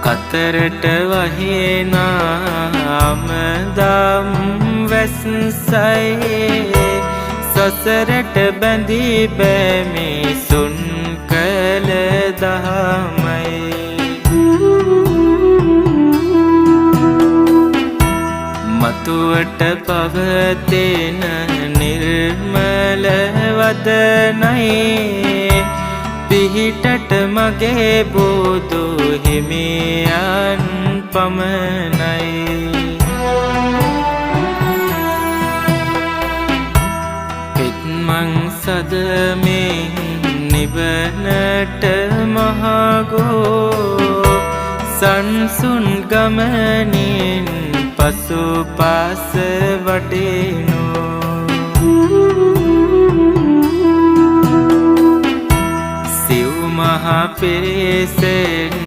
කතරට වහිනාම දම් වැස්සයි සසරට බැඳී බැමි සුන් කළ දහමයි මතුවට පවතින නිර්මල වදනයි පිහිටට මගේ බුදු හිමියන් පමණයි පිටමං සදමින් නිවනට මහගෝ සංසුන් ගමනින් පසු පාස වඩිනු සිව් මහ පිරිසෙන්